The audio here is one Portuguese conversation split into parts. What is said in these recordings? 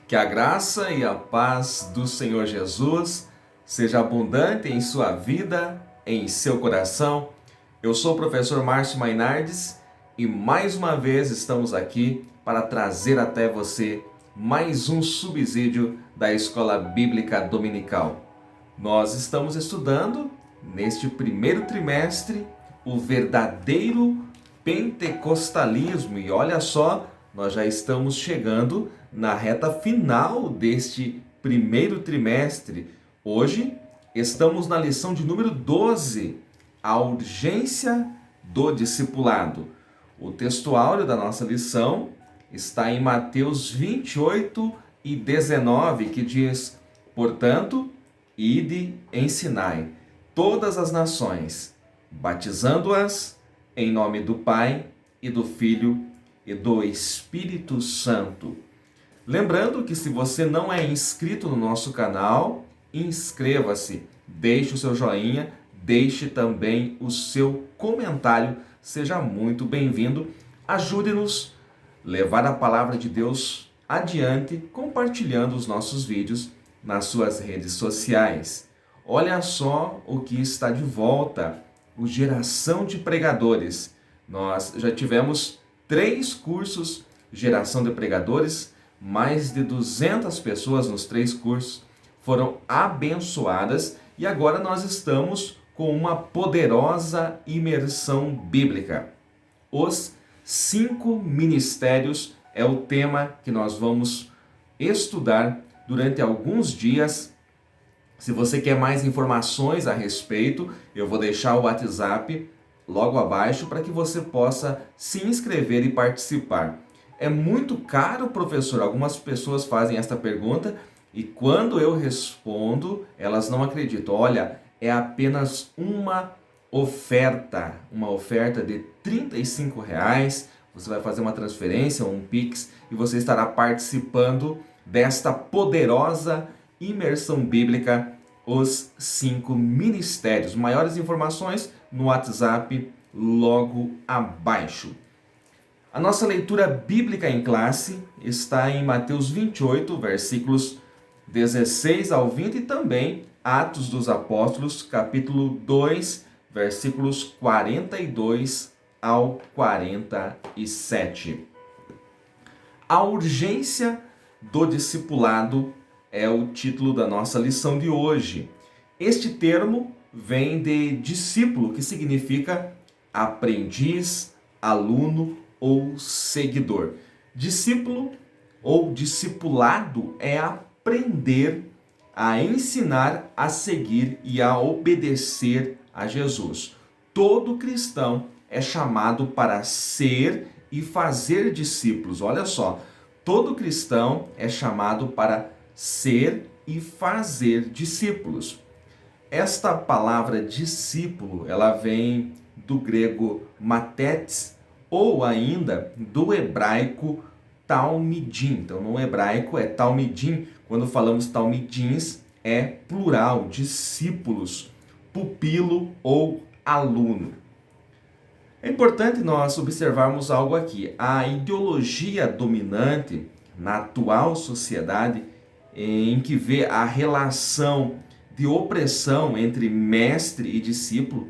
Que a graça e a paz do Senhor Jesus seja abundante em sua vida, em seu coração. Eu sou o professor Márcio Mainardes e mais uma vez estamos aqui para trazer até você mais um subsídio da Escola Bíblica Dominical. Nós estamos estudando, neste primeiro trimestre, o verdadeiro pentecostalismo e olha só, nós já estamos chegando na reta final deste primeiro trimestre. Hoje estamos na lição de número 12, a urgência do discipulado. O texto áureo da nossa lição está em Mateus 28 e 19, que diz: portanto, ide, ensinai todas as nações, batizando-as em nome do Pai e do Filho e do Espírito Santo. Lembrando que se você não é inscrito no nosso canal, inscreva-se, deixe o seu joinha, deixe também o seu comentário, seja muito bem-vindo. Ajude-nos a levar a palavra de Deus adiante, compartilhando os nossos vídeos nas suas redes sociais. Olha só o que está de volta, o Geração de Pregadores. Nós já tivemos 3 cursos Geração de Pregadores, mais de 200 pessoas nos 3 cursos foram abençoadas e agora nós estamos com uma poderosa imersão bíblica. Os 5 ministérios é o tema que nós vamos estudar durante alguns dias. Se você quer mais informações a respeito, eu vou deixar o WhatsApp logo abaixo para que você possa se inscrever e participar. É muito caro, professor? Algumas pessoas fazem esta pergunta e quando eu respondo, elas não acreditam. Olha, é apenas uma oferta de R$ 35. Você vai fazer uma transferência, um Pix, e você estará participando desta poderosa imersão bíblica, os 5 ministérios. Maiores informações no WhatsApp logo abaixo. A nossa leitura bíblica em classe está em Mateus 28, versículos 16 ao 20 e também Atos dos Apóstolos, capítulo 2, versículos 42 ao 47. A urgência do discipulado é o título da nossa lição de hoje. Este termo vem de discípulo, que significa aprendiz, aluno ou seguidor. Discípulo ou discipulado é aprender a ensinar, a seguir e a obedecer a Jesus. Todo cristão é chamado para ser e fazer discípulos. Olha só, todo cristão é chamado para ser e fazer discípulos. Esta palavra discípulo, ela vem do grego mathetes ou ainda do hebraico talmidim. Então, no hebraico é talmidim. Quando falamos talmidins, é plural, discípulos, pupilo ou aluno. É importante nós observarmos algo aqui. A ideologia dominante na atual sociedade, em que vê a relação de opressão entre mestre e discípulo,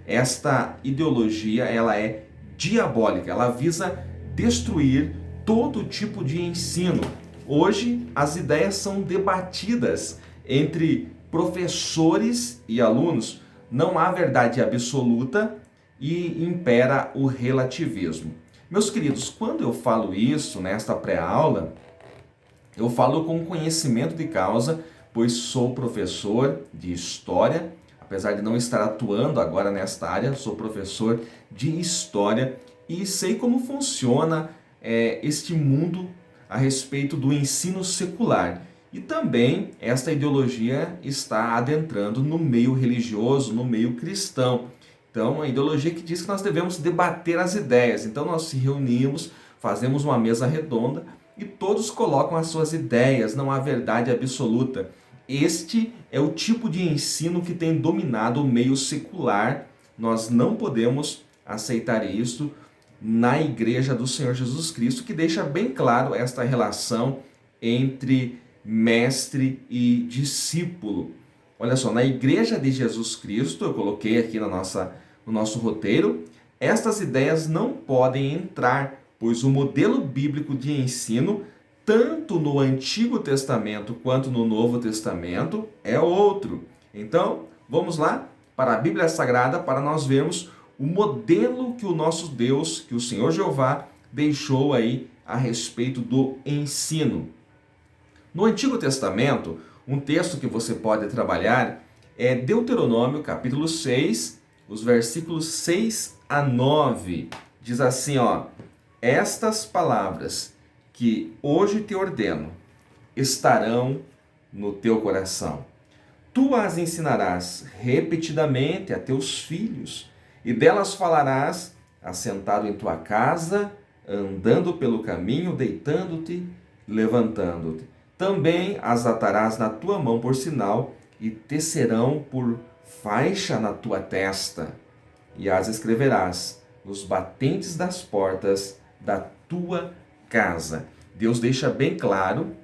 esta ideologia ela é diabólica, ela visa destruir todo tipo de ensino. Hoje as ideias são debatidas entre professores e alunos, não há verdade absoluta e impera o relativismo. Meus queridos, quando eu falo isso nesta pré-aula, eu falo com conhecimento de causa, pois sou professor de História, apesar de não estar atuando agora nesta área, sou professor de História e sei como funciona este mundo a respeito do ensino secular. E também esta ideologia está adentrando no meio religioso, no meio cristão. Então, a ideologia que diz que nós devemos debater as ideias. Então, nós se reunimos, fazemos uma mesa redonda e todos colocam as suas ideias, não há verdade absoluta. Este é o tipo de ensino que tem dominado o meio secular. Nós não podemos aceitar isso na Igreja do Senhor Jesus Cristo, que deixa bem claro esta relação entre mestre e discípulo. Olha só, na Igreja de Jesus Cristo, eu coloquei aqui no nosso roteiro, estas ideias não podem entrar, pois o modelo bíblico de ensino, tanto no Antigo Testamento quanto no Novo Testamento, é outro. Então, vamos lá para a Bíblia Sagrada para nós vermos o modelo que o nosso Deus, que o Senhor Jeová, deixou aí a respeito do ensino. No Antigo Testamento, um texto que você pode trabalhar é Deuteronômio, capítulo 6, os versículos 6 a 9. Diz assim, ó: estas palavras que hoje te ordeno estarão no teu coração. Tu as ensinarás repetidamente a teus filhos, e delas falarás assentado em tua casa, andando pelo caminho, deitando-te, levantando-te. Também as atarás na tua mão por sinal, e te serão por faixa na tua testa, e as escreverás nos batentes das portas da tua casa. Deus deixa bem claro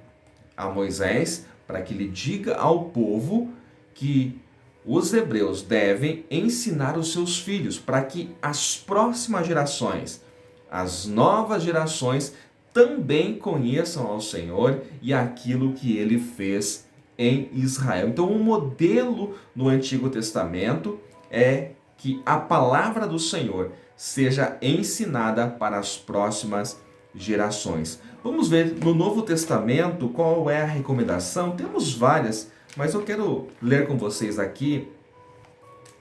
a Moisés para que lhe diga ao povo que os hebreus devem ensinar os seus filhos para que as próximas gerações, as novas gerações, também conheçam ao Senhor e aquilo que ele fez em Israel. Então, um modelo no Antigo Testamento é que a palavra do Senhor seja ensinada para as próximas gerações. Vamos ver no Novo Testamento qual é a recomendação. Temos várias, mas eu quero ler com vocês aqui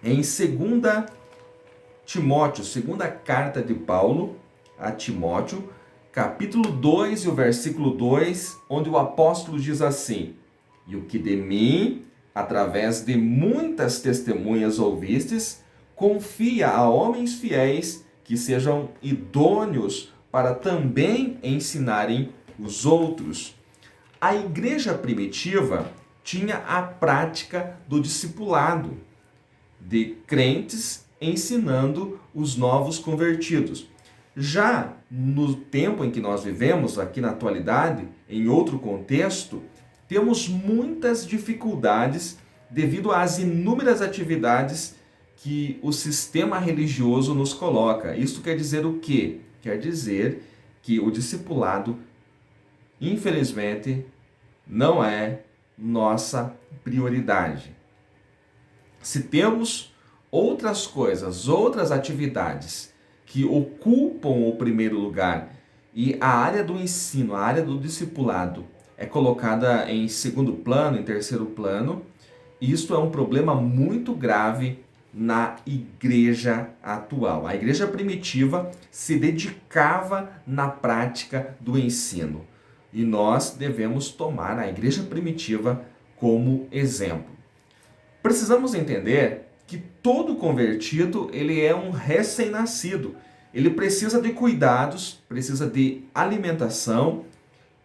em 2 Timóteo, segunda carta de Paulo a Timóteo, capítulo 2 e o versículo 2, onde o apóstolo diz assim: e o que de mim, através de muitas testemunhas ouvistes, confia a homens fiéis que sejam idôneos para também ensinarem os outros. A igreja primitiva tinha a prática do discipulado, de crentes ensinando os novos convertidos. Já no tempo em que nós vivemos, aqui na atualidade, em outro contexto, temos muitas dificuldades devido às inúmeras atividades que o sistema religioso nos coloca. Isso quer dizer o quê? Quer dizer que o discipulado, infelizmente, não é nossa prioridade. Se temos outras coisas, outras atividades que ocupam o primeiro lugar e a área do ensino, a área do discipulado é colocada em segundo plano, em terceiro plano, isto é um problema muito grave na igreja atual. A igreja primitiva se dedicava na prática do ensino e nós devemos tomar a igreja primitiva como exemplo. Precisamos entender que todo convertido ele é um recém-nascido. Ele precisa de cuidados, precisa de alimentação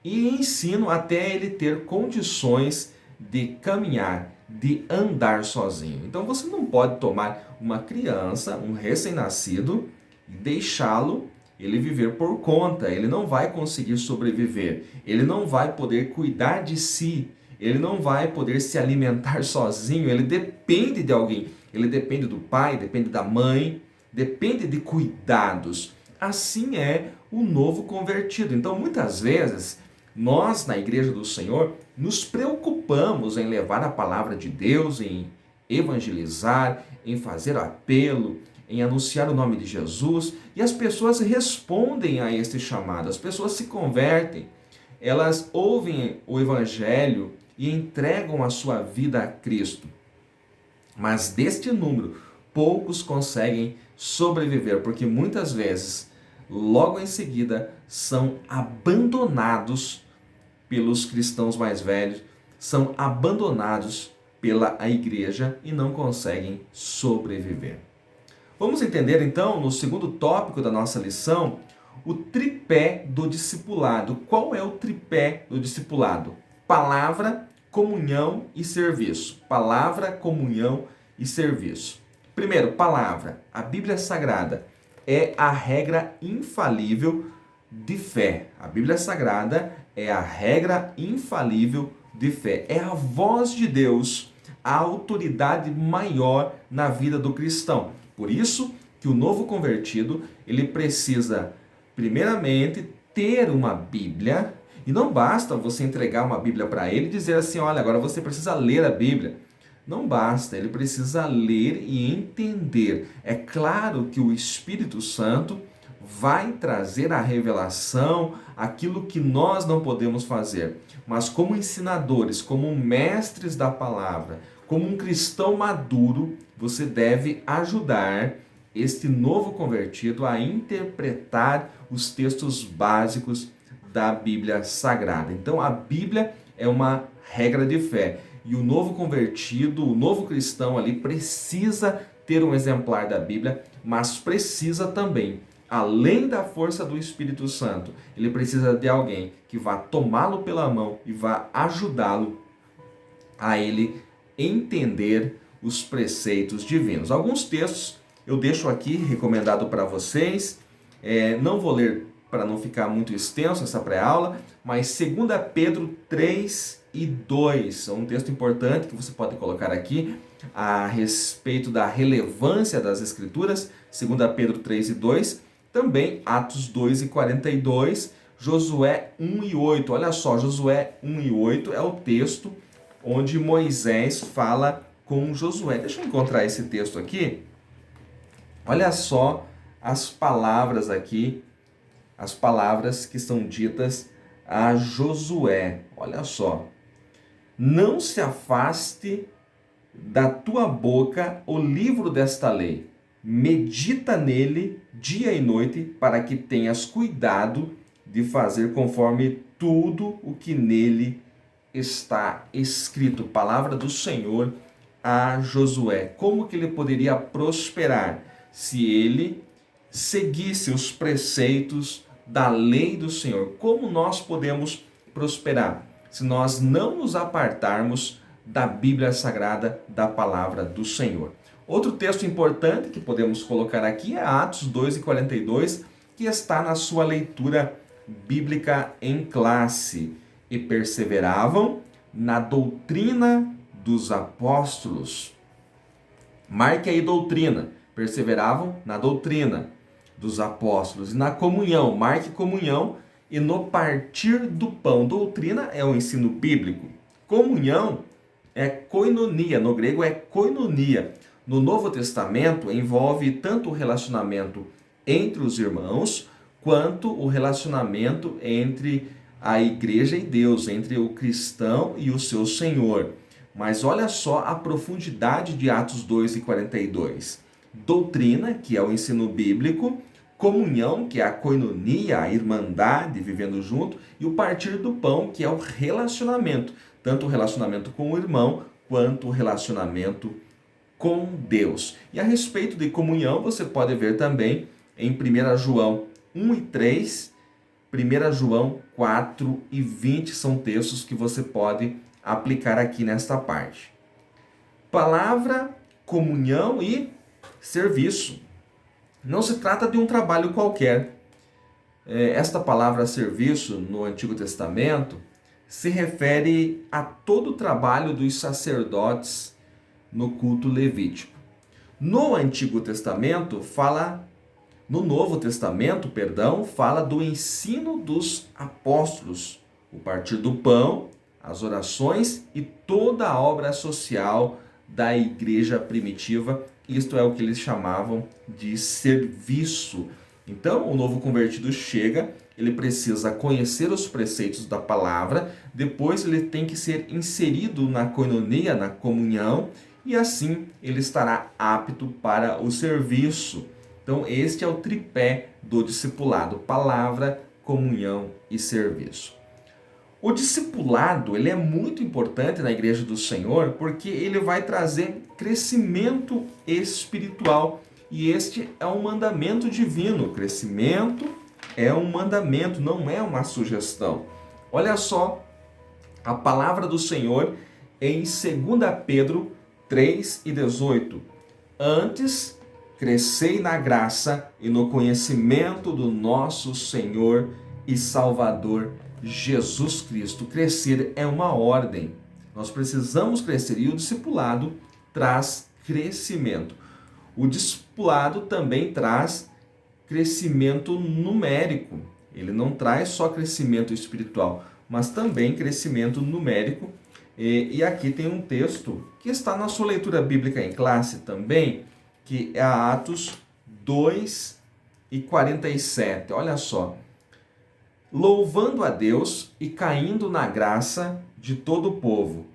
e ensino até ele ter condições de caminhar, de andar sozinho. Então você não pode tomar uma criança, um recém-nascido, e deixá-lo ele viver por conta. Ele não vai conseguir sobreviver, ele não vai poder cuidar de si, ele não vai poder se alimentar sozinho, ele depende de alguém. Ele depende do pai, depende da mãe, depende de cuidados. Assim é o novo convertido. Então, muitas vezes, nós, na Igreja do Senhor, nos preocupamos em levar a palavra de Deus, em evangelizar, em fazer apelo, em anunciar o nome de Jesus, e as pessoas respondem a este chamado, as pessoas se convertem, elas ouvem o Evangelho e entregam a sua vida a Cristo. Mas deste número, poucos conseguem sobreviver, porque muitas vezes, logo em seguida, são abandonados pelos cristãos mais velhos, são abandonados pela igreja e não conseguem sobreviver. Vamos entender então, no segundo tópico da nossa lição, o tripé do discipulado. Qual é o tripé do discipulado? Palavra, comunhão e serviço. Palavra, comunhão e serviço. Primeiro, palavra. A Bíblia Sagrada é a regra infalível de fé. A Bíblia Sagrada é a regra infalível de fé. É a voz de Deus, a autoridade maior na vida do cristão. Por isso que o novo convertido, ele precisa, primeiramente, ter uma Bíblia. E não basta você entregar uma Bíblia para ele e dizer assim, olha, agora você precisa ler a Bíblia. Não basta, ele precisa ler e entender. É claro que o Espírito Santo vai trazer a revelação, aquilo que nós não podemos fazer. Mas como ensinadores, como mestres da palavra, como um cristão maduro, você deve ajudar este novo convertido a interpretar os textos básicos da Bíblia Sagrada. Então, a Bíblia é uma regra de fé. E o novo convertido, o novo cristão ali precisa ter um exemplar da Bíblia, mas precisa também, além da força do Espírito Santo, ele precisa de alguém que vá tomá-lo pela mão e vá ajudá-lo a ele entender os preceitos divinos. Alguns textos eu deixo aqui recomendado para vocês. Não vou ler para não ficar muito extenso essa pré-aula, mas 2 Pedro 3 e 2, é um texto importante que você pode colocar aqui a respeito da relevância das Escrituras, 2 Pedro 3 e 2, também Atos 2 e 42, Josué 1 e 8, olha só, Josué 1 e 8 é o texto onde Moisés fala com Josué. Deixa eu encontrar esse texto aqui, olha só as palavras aqui, as palavras que são ditas a Josué. Olha só. Não se afaste da tua boca o livro desta lei. Medita nele dia e noite, para que tenhas cuidado de fazer conforme tudo o que nele está escrito. Palavra do Senhor a Josué. Como que ele poderia prosperar se ele seguisse os preceitos da lei do Senhor? Como nós podemos prosperar se nós não nos apartarmos da Bíblia Sagrada, da palavra do Senhor? Outro texto importante que podemos colocar aqui é Atos 2 e 42, que está na sua leitura bíblica em classe. E perseveravam na doutrina dos apóstolos. Marque aí doutrina. Perseveravam na doutrina dos apóstolos e na comunhão, marque comunhão, e no partir do pão. Doutrina é o ensino bíblico. Comunhão é koinonia, no grego é koinonia. No Novo Testamento envolve tanto o relacionamento entre os irmãos, quanto o relacionamento entre a igreja e Deus, entre o cristão e o seu Senhor. Mas olha só a profundidade de Atos 2 e 42. Doutrina, que é o ensino bíblico, comunhão, que é a koinonia, a irmandade vivendo junto, e o partir do pão, que é o relacionamento, tanto o relacionamento com o irmão, quanto o relacionamento com Deus. E a respeito de comunhão, você pode ver também em 1 João 1 e 3, 1 João 4 e 20, são textos que você pode aplicar aqui nesta parte. Palavra, comunhão e serviço. Não se trata de um trabalho qualquer. Esta palavra serviço no Antigo Testamento se refere a todo o trabalho dos sacerdotes no culto levítico. No Antigo Testamento no Novo Testamento, fala do ensino dos apóstolos, o partir do pão, as orações e toda a obra social da igreja primitiva. Isto é o que eles chamavam de serviço. Então, o novo convertido chega, ele precisa conhecer os preceitos da palavra, depois ele tem que ser inserido na koinonia, na comunhão, e assim ele estará apto para o serviço. Então, este é o tripé do discipulado: palavra, comunhão e serviço. O discipulado, ele é muito importante na igreja do Senhor, porque ele vai trazer crescimento espiritual. E este é um mandamento divino. O crescimento é um mandamento, não é uma sugestão. Olha só a palavra do Senhor em 2 Pedro 3 e 18. Antes, crescei na graça e no conhecimento do nosso Senhor e Salvador Jesus Cristo. Crescer é uma ordem. Nós precisamos crescer e o discipulado traz crescimento. O discipulado também traz crescimento numérico. Ele não traz só crescimento espiritual, mas também crescimento numérico. E aqui tem um texto que está na sua leitura bíblica em classe também, que é Atos 2:47. Olha só. Louvando a Deus e caindo na graça de todo o povo.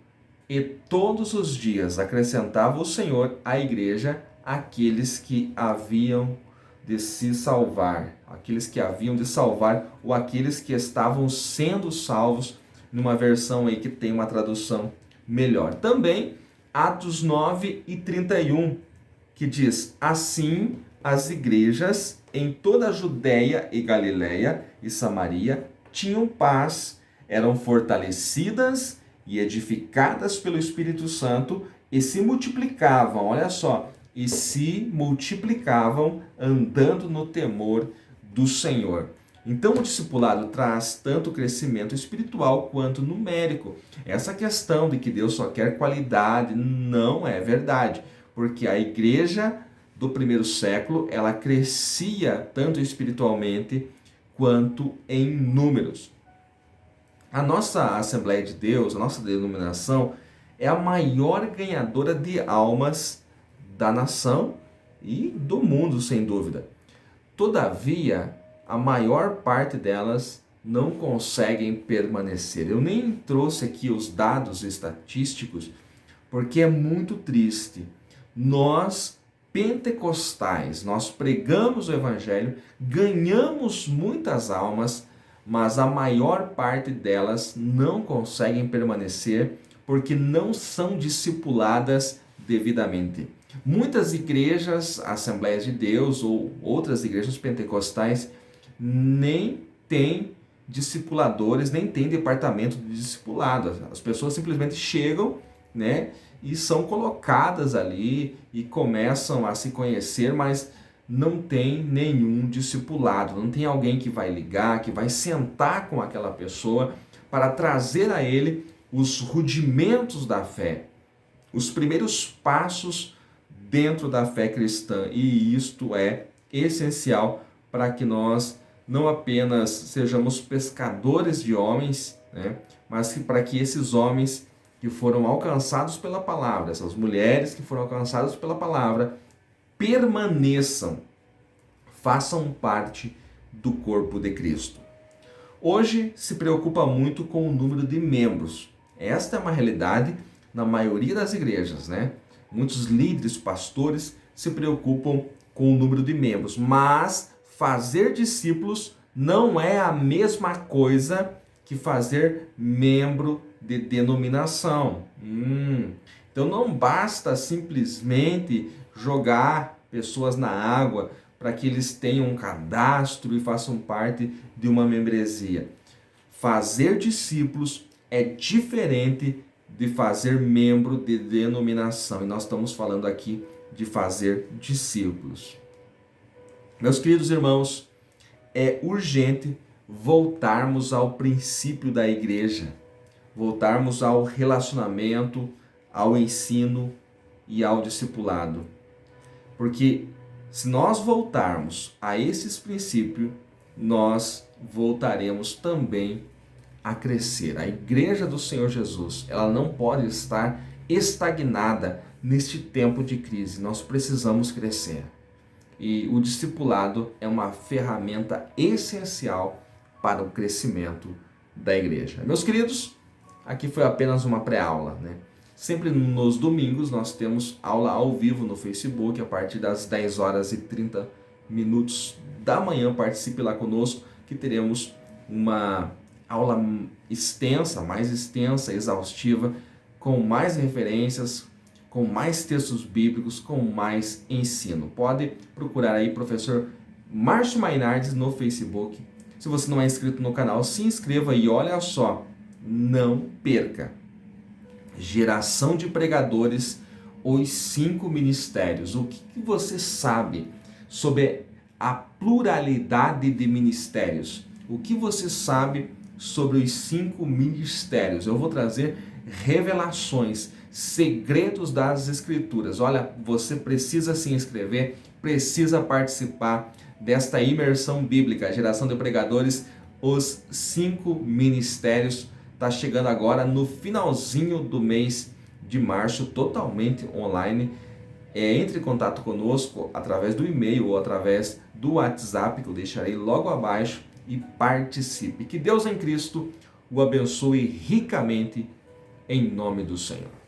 E todos os dias acrescentava o Senhor à igreja aqueles que haviam de se salvar. Aqueles que haviam de salvar ou aqueles que estavam sendo salvos, numa versão aí que tem uma tradução melhor. Também Atos 9:31, que diz: assim as igrejas em toda a Judéia e Galiléia e Samaria tinham paz, eram fortalecidas e edificadas pelo Espírito Santo e se multiplicavam, olha só, e se multiplicavam andando no temor do Senhor. Então o discipulado traz tanto crescimento espiritual quanto numérico. Essa questão de que Deus só quer qualidade não é verdade, porque a igreja do primeiro século, ela crescia tanto espiritualmente quanto em números. A nossa Assembleia de Deus, a nossa denominação, é a maior ganhadora de almas da nação e do mundo, sem dúvida. Todavia, a maior parte delas não conseguem permanecer. Eu nem trouxe aqui os dados estatísticos, porque é muito triste. Nós, pentecostais, nós pregamos o evangelho, ganhamos muitas almas, mas a maior parte delas não conseguem permanecer porque não são discipuladas devidamente. Muitas igrejas, Assembleias de Deus ou outras igrejas pentecostais nem têm discipuladores, nem têm departamento de discipulado. As pessoas simplesmente chegam, né, e são colocadas ali e começam a se conhecer, mas não tem nenhum discipulado, não tem alguém que vai ligar, que vai sentar com aquela pessoa para trazer a ele os rudimentos da fé, os primeiros passos dentro da fé cristã. E isto é essencial para que nós não apenas sejamos pescadores de homens, né, mas para que esses homens que foram alcançados pela palavra, essas mulheres que foram alcançadas pela palavra, permaneçam, façam parte do corpo de Cristo. Hoje se preocupa muito com o número de membros. Esta é uma realidade na maioria das igrejas, né? Muitos líderes, pastores se preocupam com o número de membros, mas fazer discípulos não é a mesma coisa que fazer membro de denominação. Então não basta simplesmente jogar pessoas na água para que eles tenham um cadastro e façam parte de uma membresia. Fazer discípulos é diferente de fazer membro de denominação. E nós estamos falando aqui de fazer discípulos. Meus queridos irmãos, é urgente voltarmos ao princípio da igreja, voltarmos ao relacionamento, ao ensino e ao discipulado. Porque se nós voltarmos a esses princípios, nós voltaremos também a crescer. A igreja do Senhor Jesus, ela não pode estar estagnada neste tempo de crise. Nós precisamos crescer. E o discipulado é uma ferramenta essencial para o crescimento da igreja. Meus queridos, aqui foi apenas uma pré-aula, né? Sempre nos domingos nós temos aula ao vivo no Facebook a partir das 10h30 da manhã. Participe lá conosco que teremos uma aula extensa, mais extensa, exaustiva, com mais referências, com mais textos bíblicos, com mais ensino. Pode procurar aí professor Márcio Mainardes no Facebook. Se você não é inscrito no canal, se inscreva e olha só, não perca. Geração de pregadores, os 5 ministérios. O que você sabe sobre a pluralidade de ministérios? O que você sabe sobre os 5 ministérios. Eu vou trazer revelações, segredos das Escrituras. Olha, você precisa se inscrever, precisa participar desta imersão bíblica, Geração de Pregadores, os 5 ministérios. Está chegando agora no finalzinho do mês de março, totalmente online. Entre em contato conosco através do e-mail ou através do WhatsApp, que eu deixarei logo abaixo, e participe. Que Deus em Cristo o abençoe ricamente, em nome do Senhor.